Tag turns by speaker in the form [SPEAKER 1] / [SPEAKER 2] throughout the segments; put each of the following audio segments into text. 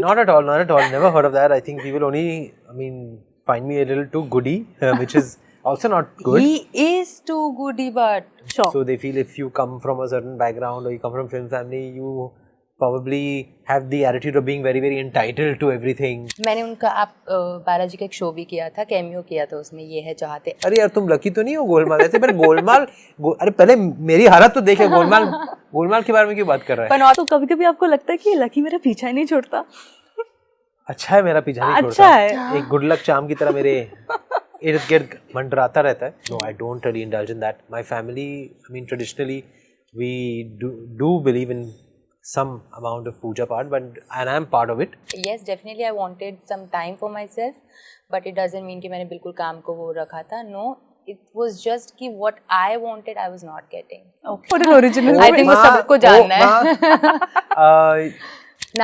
[SPEAKER 1] Not at all, not at all. Never heard of that. I think people only, find me a little too goody, which is also not good.
[SPEAKER 2] He is too goody, but
[SPEAKER 3] Sure.
[SPEAKER 1] So they feel if you come from a certain background or you come from film family, you probably have the attitude of being very, very entitled to everything.
[SPEAKER 2] मैंने उनका आप बालाजी का एक show भी किया था, cameo किया था उसमें, ये है चाहते।
[SPEAKER 1] अरे यार तुम लकी तो नहीं हो गोलमाल ऐसे, पर गोलमाल अरे पहले मेरी हालत तो देखे, गोलमाल के बारे में क्यों बात कर रहा है?
[SPEAKER 3] पर तो कभी-कभी आपको लगता है कि लकी मेरा पीछा ही नहीं छोड़ता।
[SPEAKER 1] अच्छा है मेरा पीछा नहीं
[SPEAKER 3] अच्छा
[SPEAKER 1] छोड़ता,
[SPEAKER 3] है।
[SPEAKER 1] एक गुड लक चार्म की तरह मेरे इर्द गिर्द मंडराता रहता है. No, I don't really indulge in that. My family, traditionally we do believe in some amount of puja part, and I am part of it.
[SPEAKER 2] Yes, definitely I wanted some time for myself, but it doesn't mean कि मैंने बिल्कुल काम को वो रखा था. No, it was just कि what I wanted I was not getting.
[SPEAKER 3] Okay. What an original.
[SPEAKER 2] I think वो सबको जानना है.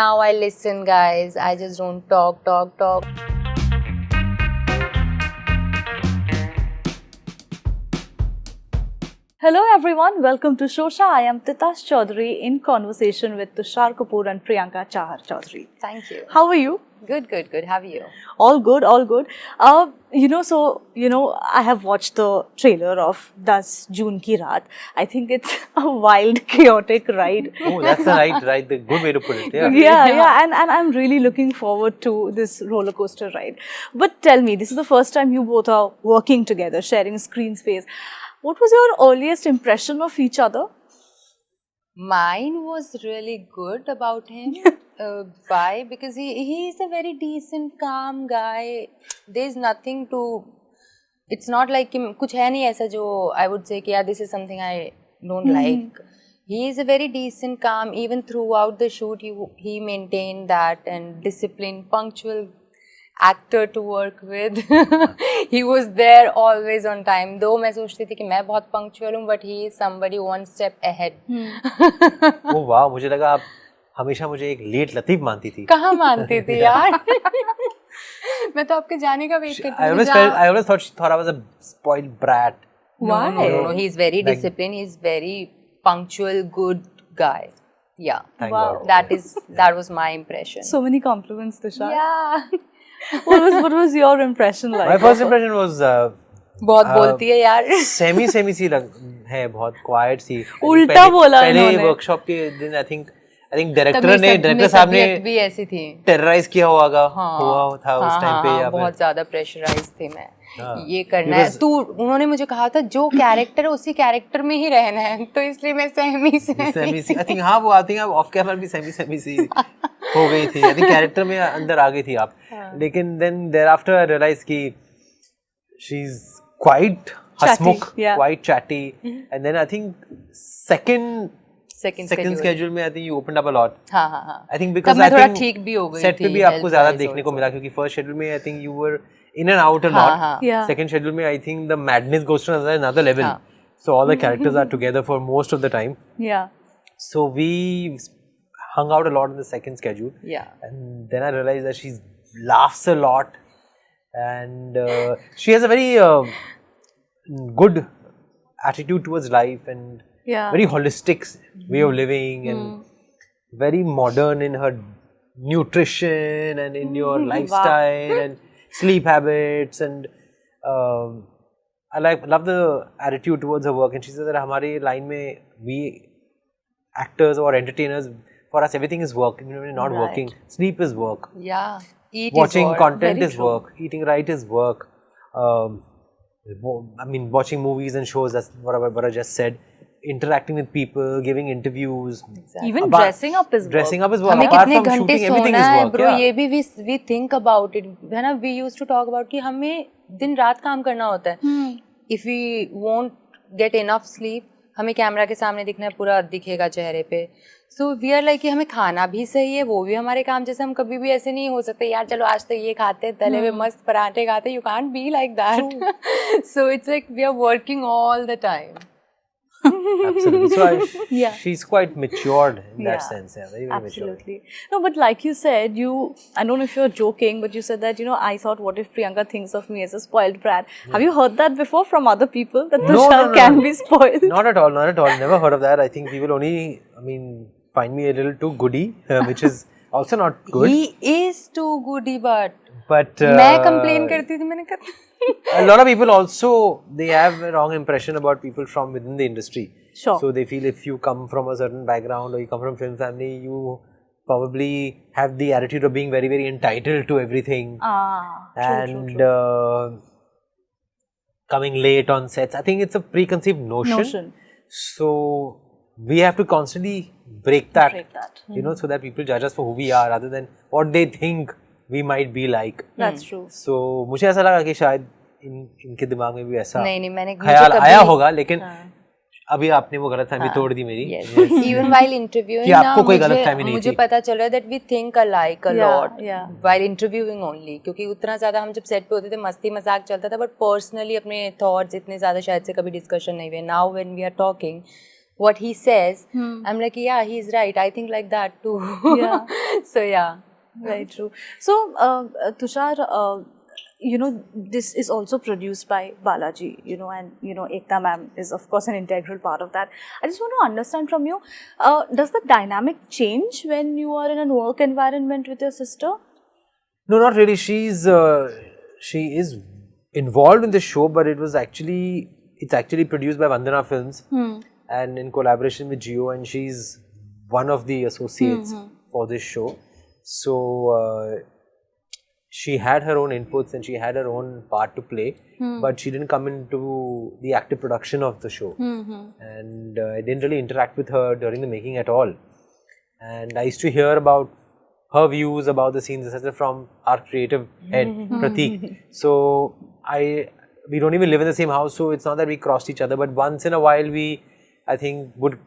[SPEAKER 2] Now I listen, guys. I just don't talk.
[SPEAKER 3] Hello everyone, welcome to Shosha. I am Titash Chaudhary in conversation with Tushar Kapoor and Priyanka Chahar Chaudhary.
[SPEAKER 2] Thank you.
[SPEAKER 3] How are you?
[SPEAKER 2] Good. How are you?
[SPEAKER 3] All good. I have watched the trailer of 10 June Ki Raat. I think it's a wild, chaotic ride.
[SPEAKER 1] Oh, that's the right, the good way to put it.
[SPEAKER 3] Yeah. And I'm really looking forward to this roller coaster ride. But tell me, this is the first time you both are working together, sharing screen space. What was your earliest impression of each other?
[SPEAKER 2] Mine was really good about him. Why? Because he is a very decent, calm guy. There's nothing to. It's not like कि कुछ है नहीं ऐसा जो I would say कि yeah, this is something I don't like. He is a very decent, calm. Even throughout the shoot, he maintained that and disciplined, punctual actor to work with. He was there always on time. Though मैं सोचती थी कि मैं बहुत punctual हूँ, but he is somebody one step ahead.
[SPEAKER 1] Oh wow, मुझे लगा आप हमेशा मुझे एक लेट लतीफ मानती थी.
[SPEAKER 2] कहाँ मानती थी यार? मैं तो आपके जाने का वेट करती थी.
[SPEAKER 1] I always thought I was a spoiled brat.
[SPEAKER 3] Why?
[SPEAKER 2] No. He's very disciplined. He's very punctual, good guy. Yeah.
[SPEAKER 1] Thank
[SPEAKER 3] Wow.
[SPEAKER 1] God.
[SPEAKER 2] That was my impression.
[SPEAKER 3] So many compliments, Tushar.
[SPEAKER 2] Yeah.
[SPEAKER 3] What was your impression like?
[SPEAKER 1] My first impression was
[SPEAKER 2] बहुत बोलती है यार.
[SPEAKER 1] Semi सी है, बहुत quite सी.
[SPEAKER 3] उल्टा बोला
[SPEAKER 1] पहले
[SPEAKER 3] इन्होंने.
[SPEAKER 1] वर्कशॉप के दिन आई थिंक डायरेक्टर साहब ने
[SPEAKER 2] भी ऐसी थी.
[SPEAKER 1] टेरराइज किया हुआ था उस टाइम पे.
[SPEAKER 2] बहुत ज्यादा प्रेशराइज थी मैं. ये करना है तू. उन्होंने मुझे कहा था जो कैरेक्टर है उसी कैरेक्टर में ही रहना है, तो इसलिए मैं सेमी सी
[SPEAKER 1] आई थिंक हाँ वो आती है ऑफ कैमरा भी सेमी सी हो गई थी. आई थिंक कैरेक्टर में अंदर आ गई थी आप. लेकिन then there after I realize कि शी इज क्वाइट हसमुख, quite chatty. And then I think second schedule में I think you opened up a lot.
[SPEAKER 2] हाँ.
[SPEAKER 1] I think because
[SPEAKER 2] मैं
[SPEAKER 1] I
[SPEAKER 2] थोड़ा
[SPEAKER 1] think
[SPEAKER 2] ठीक भी हो गई
[SPEAKER 1] set
[SPEAKER 2] थी.
[SPEAKER 1] पे भी आपको ज़्यादा देखने को मिला क्योंकि first schedule में I think you were in and out a lot.
[SPEAKER 3] Yeah.
[SPEAKER 1] Second schedule में I think the madness goes to another level. So all the characters are together for most of the time.
[SPEAKER 3] Yeah.
[SPEAKER 1] So we hung out a lot in the second schedule.
[SPEAKER 2] Yeah.
[SPEAKER 1] And then I realized that she laughs a lot and she has a very good attitude towards life and very holistic way of living and very modern in her nutrition and in your lifestyle and sleep habits and I love the attitude towards her work. And she says that हमारे line में we actors or entertainers, for us everything is work. When we're not working, sleep is work.
[SPEAKER 2] Yeah.
[SPEAKER 1] Watching content is work. Eating right is work. Watching movies and shows, that's what I just said. Interacting with people, giving interviews.
[SPEAKER 2] Exactly.
[SPEAKER 3] Even dressing up is work.
[SPEAKER 1] Dressing up is work.
[SPEAKER 2] हमें
[SPEAKER 1] Apart
[SPEAKER 2] कितने
[SPEAKER 1] from
[SPEAKER 2] घंटे
[SPEAKER 1] shooting, everything
[SPEAKER 2] सोना
[SPEAKER 1] is
[SPEAKER 2] है
[SPEAKER 1] work.
[SPEAKER 2] bro.
[SPEAKER 1] Yeah.
[SPEAKER 2] ये भी we think about it. है ना? We used to talk about कि हमें दिन रात काम करना होता है. If we won't get enough sleep, हमें कैमरा के सामने दिखना है, पूरा दिखेगा चेहरे पे. So we are like कि हमें खाना भी सही है, वो भी हमारे काम जैसे. हम कभी भी ऐसे नहीं हो सकते यार चलो आज तो ये खाते हैं, तले हुए मस्त पराठे खाते हैं. You can't be like that. So it's like we are working all the time.
[SPEAKER 1] Absolutely. So she's quite matured in that sense. Yeah, very, very
[SPEAKER 3] Absolutely. No, but like you said, I don't know if you're joking, but you said that, I thought, what if Priyanka thinks of me as a spoiled brat? Have you heard that before from other people, that Tushar can be spoiled?
[SPEAKER 1] Not at all. Never heard of that. I think people only, find me a little too goody, which is also not good.
[SPEAKER 2] He is too goody, but
[SPEAKER 1] मैं
[SPEAKER 2] complain करती थी, मैंने कहा
[SPEAKER 1] a lot of people also, they have a wrong impression about people from within the industry.
[SPEAKER 3] Sure.
[SPEAKER 1] So they feel if you come from a certain background or you come from film family, you probably have the attitude of being very, very entitled to everything. True. Coming late on sets. I think it's a preconceived notion. So we have to constantly break that. You know, so that people judge us for who we are rather than what they think we might be like.
[SPEAKER 3] That's true.
[SPEAKER 1] So मुझे ऐसा लगा कि शायद इनके दिमाग में भी ऐसा
[SPEAKER 2] मैंने
[SPEAKER 1] ख्याल आया होगा, लेकिन अभी आपने वो गलतफहमी तोड़ दी मेरी.
[SPEAKER 2] Even while interviewing
[SPEAKER 1] कि आपको कोई गलतफहमी नहीं थी.
[SPEAKER 2] मुझे पता चल रहा है that we think alike a lot while interviewing only, क्योंकि उतना ज़्यादा हम जब सेट पे होते थे मस्ती मजाक चलता था, but personally अपने thoughts इतने ज़्यादा शायद से कभी discussion नहीं हुए. Now when we are talking, what he says, I'm like, yeah, he's right. I think like that too.
[SPEAKER 3] Yeah.
[SPEAKER 2] So yeah.
[SPEAKER 3] Very true. So Tushar, you know, this is also produced by Balaji, you know, and you know, Ekta ma'am is of course an integral part of that. I just want to understand from you, does the dynamic change when you are in a work environment with your sister?
[SPEAKER 1] No, not really. She is involved in the show, but it's actually produced by Vandana Films and in collaboration with Jio, and she's one of the associates for this show. So she had her own inputs and she had her own part to play, but she didn't come into the active production of the show. And I didn't really interact with her during the making at all. And I used to hear about her views about the scenes, etc., from our creative head, Prateek. So we don't even live in the same house, so it's not that we crossed each other, but once in a while we, I think, would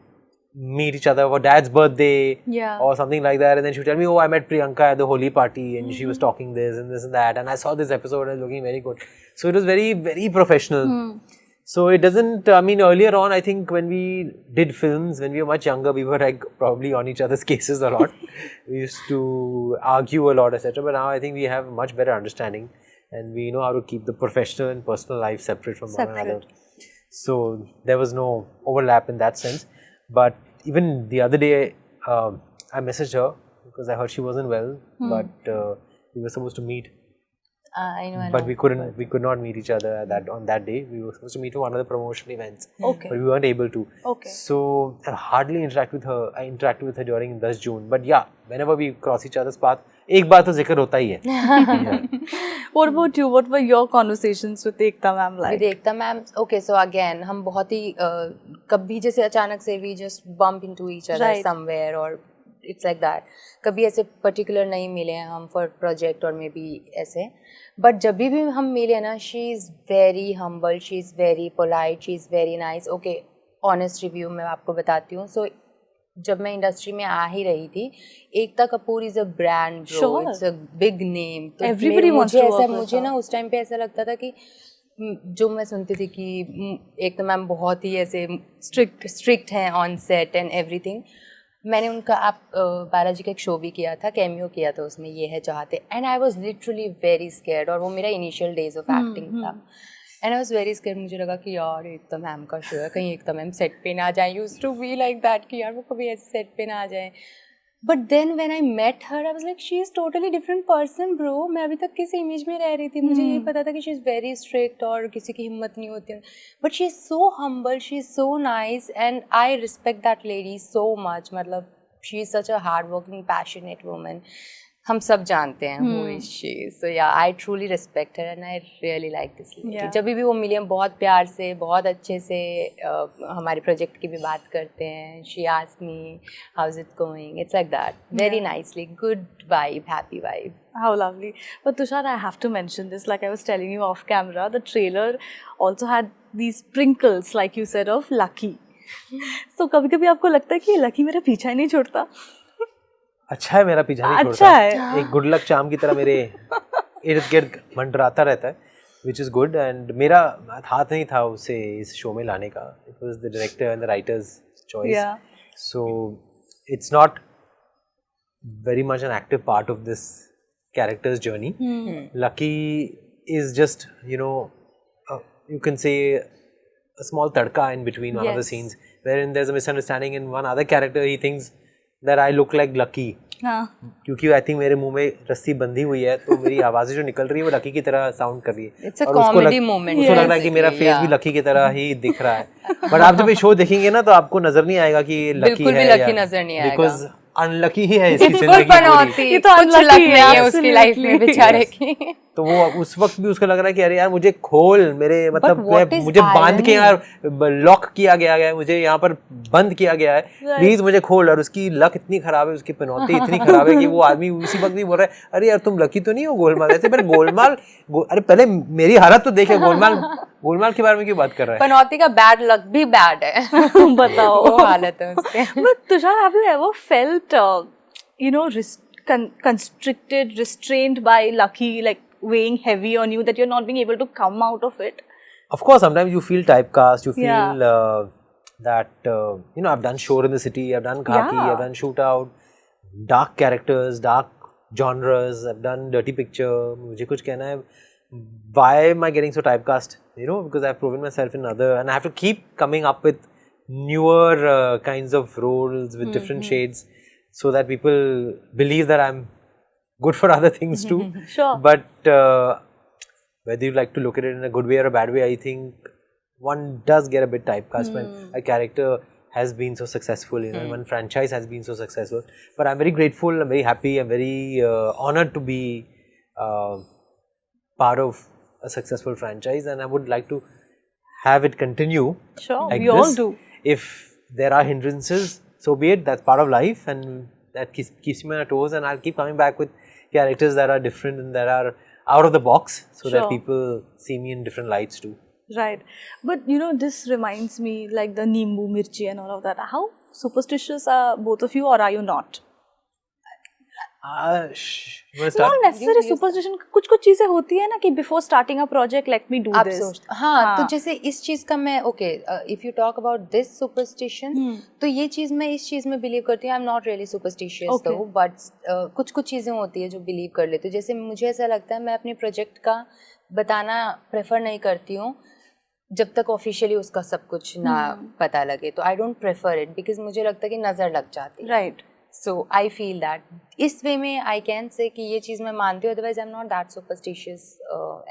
[SPEAKER 1] meet each other for Dad's birthday or something like that, and then she would tell me, oh, I met Priyanka at the Holi party and she was talking this and that, and I saw this episode and it's looking very good. So it was very, very professional. So it doesn't, I mean, earlier on, I think when we did films, when we were much younger, we were like probably on each other's cases a lot. We used to argue a lot, etc. But now I think we have a much better understanding and we know how to keep the professional and personal life separate from one another. So there was no overlap in that sense. But even the other day, I messaged her because I heard she wasn't well, but we were supposed to meet.
[SPEAKER 2] I know.
[SPEAKER 1] But we could not meet each other on that day. We were supposed to meet for one of the promotional events, but we weren't able to. So I hardly interact with her. I interacted with her during 10 June. But yeah, whenever we cross each other's path, एक बार तो जिक्र होता ही है.
[SPEAKER 3] What about you? What were your conversations with Ekta ma'am like?
[SPEAKER 2] With Ekta ma'am, okay, so again, हम बहुत ही कभी जैसे अचानक से we just bump into each other somewhere or it's like that. कभी ऐसे particular नहीं मिले हैं हम for project or maybe ऐसे. But जब भी हम मिले ना, she is very humble, she is very polite, she is very nice. Okay, honest review मैं आपको बताती हूँ. So जब मैं इंडस्ट्री में आ ही रही थी, Ekta Kapoor is a brand bro, it's a big name. तो मुझे ना उस टाइम पे ऐसा लगता था कि जो मैं सुनती थी कि एकता मैम बहुत ही ऐसे स्ट्रिक्ट हैं ऑन सेट एंड एवरीथिंग. मैंने उनका बालाजी का एक शो भी किया था, कैमियो किया था उसमें, ये है चाहते, and I was literally very scared. और वो मेरा इनिशियल डेज ऑफ एक्टिंग था. And I was very scared. मुझे लगा कि यार एकता मैम का शो है, कहीं एकता मैम सेट पे ना जाए. Used to be like that कि यार वो कभी ऐसे सेट पे ना जाए. But then when I met her, I was like, she is totally different person, bro. मैं अभी तक किस इमेज में रह रही थी, मुझे यही पता था कि she is very strict और किसी की हिम्मत नहीं होती. But she is so humble, she is so nice, and I respect that lady so much. मतलब she is such a hardworking, passionate woman. हम सब जानते हैं who is she. So yeah, I truly respect her and I really like this lady. जब भी वो मिले हम बहुत प्यार से, बहुत अच्छे से हमारे प्रोजेक्ट की भी बात करते हैं. She asked me how's it going. It's like that. Very nicely. Good vibe, happy vibe.
[SPEAKER 3] How lovely. But Tushar, I have to mention this. Like I was telling you off camera, the trailer also had these sprinkles, like you said, of Lucky. So कभी-कभी आपको लगता है कि Lucky मेरा पीछा ही नहीं छोड़ता?
[SPEAKER 1] अच्छा है, मेरा पीछा नहीं छोड़ता. एक गुड लक चार्म की तरह मेरे इर्द गिर्द मंडराता रहता है, which is good. and मेरा हाथ नहीं था उसे इस शो में लाने का. It was the director and the writer's choice. So it's not very much an active part of this character's journey. Lucky is just, you know, you can say a small tadka in between one of the scenes, wherein there's a misunderstanding in one other character. He thinks that I look like Lucky,
[SPEAKER 3] हाँ.
[SPEAKER 1] क्योंकि I think मेरे मुंह में रस्सी बंधी हुई है, तो मेरी आवाज़ें जो निकल रही है वो लकी की तरह साउंड कर रही है.
[SPEAKER 2] It's a comedy moment.
[SPEAKER 1] उसको लग रहा है कि मेरा फेस भी लकी की तरह ही दिख रहा है. बट आप जब ये शो देखेंगे ना तो आपको नजर नहीं आएगा कि लकी है.
[SPEAKER 2] बिल्कुल भी लकी नजर नहीं आएगा.
[SPEAKER 1] बिकॉज अनलकी ही है इसकी जिंदगी
[SPEAKER 2] पूरी.
[SPEAKER 3] ये तो
[SPEAKER 2] कुछ लक नहीं है उसकी लाइफ में बेचारे की.
[SPEAKER 1] तो वो उस वक्त भी उसको लग रहा है कि अरे यार मुझे खोल, मेरे मतलब मुझे बांध के यार लॉक किया गया है, मुझे यहाँ पर बंद किया गया है, प्लीज मुझे खोल. और उसकी लक इतनी खराब है, उसकी पनौती इतनी खराब है कि वो आदमी उसी वक्त भी बोल रहा है अरे यार तुम लकी तो नहीं हो गोलमाल. ऐसे पर गोलमाल अरे पहले मेरी हालत तो देखे, गोलमाल के बारे में क्यों बात कर रहा है.
[SPEAKER 2] पनौती का बैड लक भी बैड है.
[SPEAKER 3] बताओ
[SPEAKER 2] वो हालत है उसके.
[SPEAKER 3] But Tushar, have you ever felt constricted, restrained by Lucky, like weighing heavy on you, that you're not being able to come out of it?
[SPEAKER 1] Of course, sometimes you feel typecast, you feel that I've done Shore in the City, I've done Khaki, I've done Shootout, dark characters, dark genres, I've done Dirty Picture. मुझे कुछ कहना है, why am I getting so typecast? Because I've proven myself in other, and I have to keep coming up with newer kinds of roles with different shades, so that people believe that I'm good for other things too.
[SPEAKER 3] Sure.
[SPEAKER 1] But whether you like to look at it in a good way or a bad way, I think one does get a bit typecast when a character has been so successful, one franchise has been so successful. But I'm very grateful, I'm very happy, I'm very honored to be part of a successful franchise, and I would like to have it continue.
[SPEAKER 3] Sure,
[SPEAKER 1] like
[SPEAKER 3] we all do.
[SPEAKER 1] If there are hindrances, so be it, that's part of life, and that keeps me on my toes, and I'll keep coming back with characters that are different and that are out of the box, so that people see me in different lights too.
[SPEAKER 3] Right. But this reminds me, like the Nimbu, Mirchi and all of that. How superstitious are both of you, or are you not? Not necessarily superstition. कुछ चीजें होती है ना कि before starting a project, let me do this.
[SPEAKER 2] हाँ, तो जैसे इस चीज का मैं if you talk about this superstition, तो ये चीज मैं इस चीज में believe करती हूँ. I'm not really superstitious though, but कुछ चीजें होती है जो believe कर लेती हूँ. जैसे मुझे ऐसा लगता है मैं अपने प्रोजेक्ट का बताना prefer नहीं करती हूँ जब तक ऑफिशियली उसका सब कुछ ना पता लगे. तो I don't prefer it because मुझे लगता है कि नजर लग जाती है.
[SPEAKER 3] Right.
[SPEAKER 2] So I feel that इस वे में I can say कि ये चीज़ मैं मानती हूँ. Otherwise I'm not that superstitious.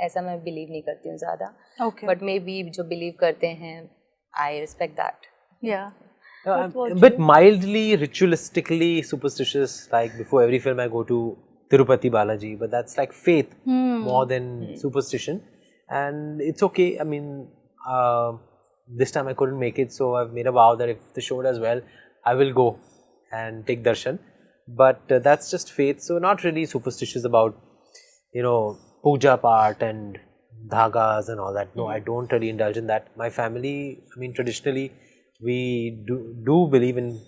[SPEAKER 2] ऐसा मैं believe नहीं करती हूँ ज़्यादा.
[SPEAKER 3] Okay.
[SPEAKER 2] But maybe जो believe करते हैं, I respect that.
[SPEAKER 3] Yeah.
[SPEAKER 1] A bit mildly, ritualistically superstitious. Like before every film I go to Tirupati Balaji, but that's like faith more than superstition. And it's okay. I mean, this time I couldn't make it, so I've made a vow that if the show does well, I will go and take darshan. But that's just faith, so not really superstitious about puja part and dhagas and all that. No, I don't really indulge in that. My family, I mean, traditionally we do believe in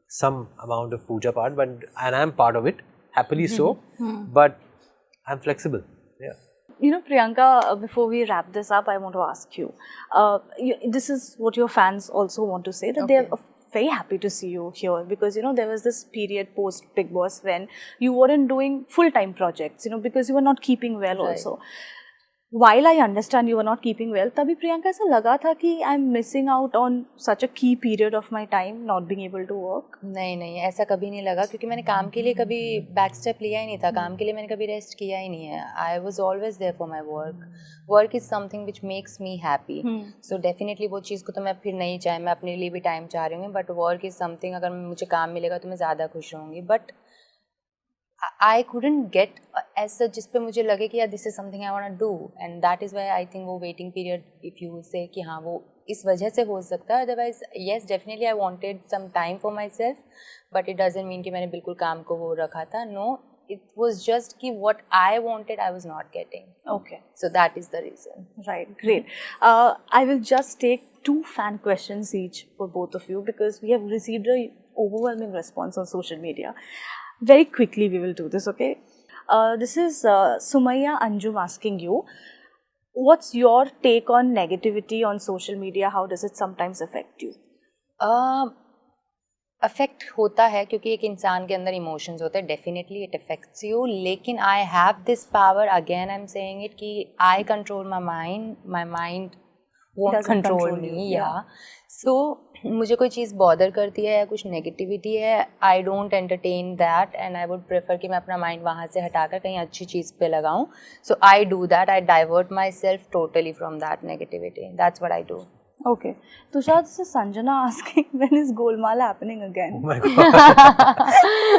[SPEAKER 1] some amount of puja part, and I'm part of it, happily so. But I'm flexible. Yeah.
[SPEAKER 3] Priyanka, before we wrap this up, I want to ask you, this is what your fans also want to say, that they're very happy to see you here, because there was this period post Bigg Boss when you weren't doing full-time projects, because you were not keeping well also. While I understand you were not keeping well, तभी प्रियंका ऐसा लगा था कि I'm missing out on such a key period of my time, not being able to work.
[SPEAKER 2] नहीं, ऐसा कभी नहीं लगा, क्योंकि मैंने काम के लिए कभी बैक स्टेप लिया ही नहीं था. काम के लिए मैंने कभी रेस्ट किया ही नहीं है. I was always there for my work. Work is something which makes me happy. So definitely वो चीज़ को तो मैं फिर नहीं चाहे, मैं अपने लिए भी टाइम चाह रही हूँ. But work is something, अगर मुझे काम मिलेगा तो मैं ज़्यादा खुश रहूँगी. But I couldn't get as such जिस पे मुझे लगे कि यार this is something I want to do, and that is why I think वो waiting period, if you say कि हाँ वो इस वजह से हो सकता है. Otherwise yes, definitely I wanted some time for myself, but it doesn't mean कि मैंने बिल्कुल काम को वो रखा था. No, it was just कि what I wanted I was not getting.
[SPEAKER 3] Okay.
[SPEAKER 2] So that is the reason.
[SPEAKER 3] Right, great. I will just take 2 fan questions each for both of you, because we have received an overwhelming response on social media. Very quickly we will do this, okay? This is Sumaya Anjum asking you, what's your take on negativity on social media? How does it sometimes affect you?
[SPEAKER 2] Affect होता है, क्योंकि एक इंसान के अंदर emotions होते हैं. Definitely it affects you. लेकिन I have this power, again I'm saying it, कि I control my mind. My mind won't
[SPEAKER 3] Doesn't
[SPEAKER 2] control
[SPEAKER 3] control
[SPEAKER 2] me.
[SPEAKER 3] you,
[SPEAKER 2] Yeah. So मुझे कोई चीज़ बॉदर करती है या कुछ नेगेटिविटी है, I don't entertain that and I would prefer कि मैं अपना माइंड वहाँ से हटाकर कहीं अच्छी चीज़ पे लगाऊं. So I do that, I divert myself totally from that negativity. That's what I do.
[SPEAKER 3] Okay. Tushar, this is Sanjana asking, when is Golmaal happening again?
[SPEAKER 1] Oh my God.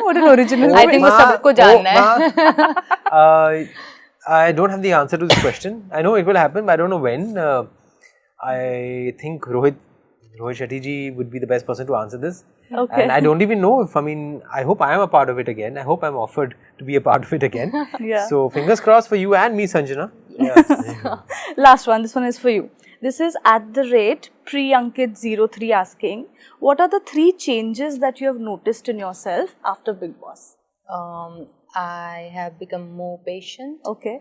[SPEAKER 3] What an original.
[SPEAKER 2] I think वो सबको जानना है.
[SPEAKER 1] I don't have the answer to this question. I know it will happen, but I don't know when. I think Rohit Shetty ji would be the best person to answer this.
[SPEAKER 3] Okay.
[SPEAKER 1] And I don't even know if, I hope I am a part of it again. I hope I'm offered to be a part of it again.
[SPEAKER 3] Yeah.
[SPEAKER 1] So fingers crossed for you and me, Sanjana.
[SPEAKER 3] Last one. This one is for you. This is @Priyankit03 asking, what are the 3 changes that you have noticed in yourself after Bigg Boss?
[SPEAKER 2] I have become more patient.
[SPEAKER 3] Okay.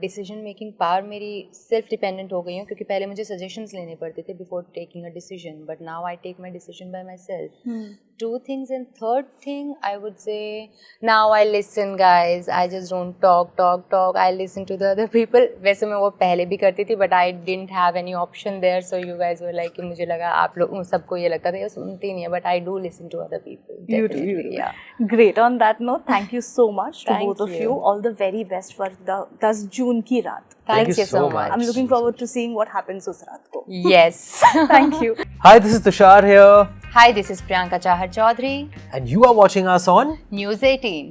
[SPEAKER 2] Decision making power मेरी self dependent हो गई हूँ, क्योंकि पहले मुझे suggestions लेने पड़ते थे before taking a decision, but now I take my decision by myself. 2 things, and 3rd thing I would say, now I listen guys, I just don't talk, I listen to the other people. वैसे मैं वो पहले भी करती थी, but I didn't have any option there, so you guys were like कि मुझे लगा आप लोग सबको ये लगता था ये सुनती नहीं है, but I do listen to other people.
[SPEAKER 3] You do.
[SPEAKER 2] Yeah.
[SPEAKER 3] Great. On that note, thank you so much to
[SPEAKER 2] Thank
[SPEAKER 3] both of
[SPEAKER 2] you.
[SPEAKER 3] you. All the very best for the 10 June ki raat.
[SPEAKER 2] Thank you so much.
[SPEAKER 3] I'm looking forward to seeing what happens us raat ko.
[SPEAKER 2] Yes.
[SPEAKER 3] Thank you.
[SPEAKER 1] Hi, this is Tushar here.
[SPEAKER 2] Hi, this is Priyanka Chahar Chaudhary.
[SPEAKER 1] And you are watching us on
[SPEAKER 2] News 18.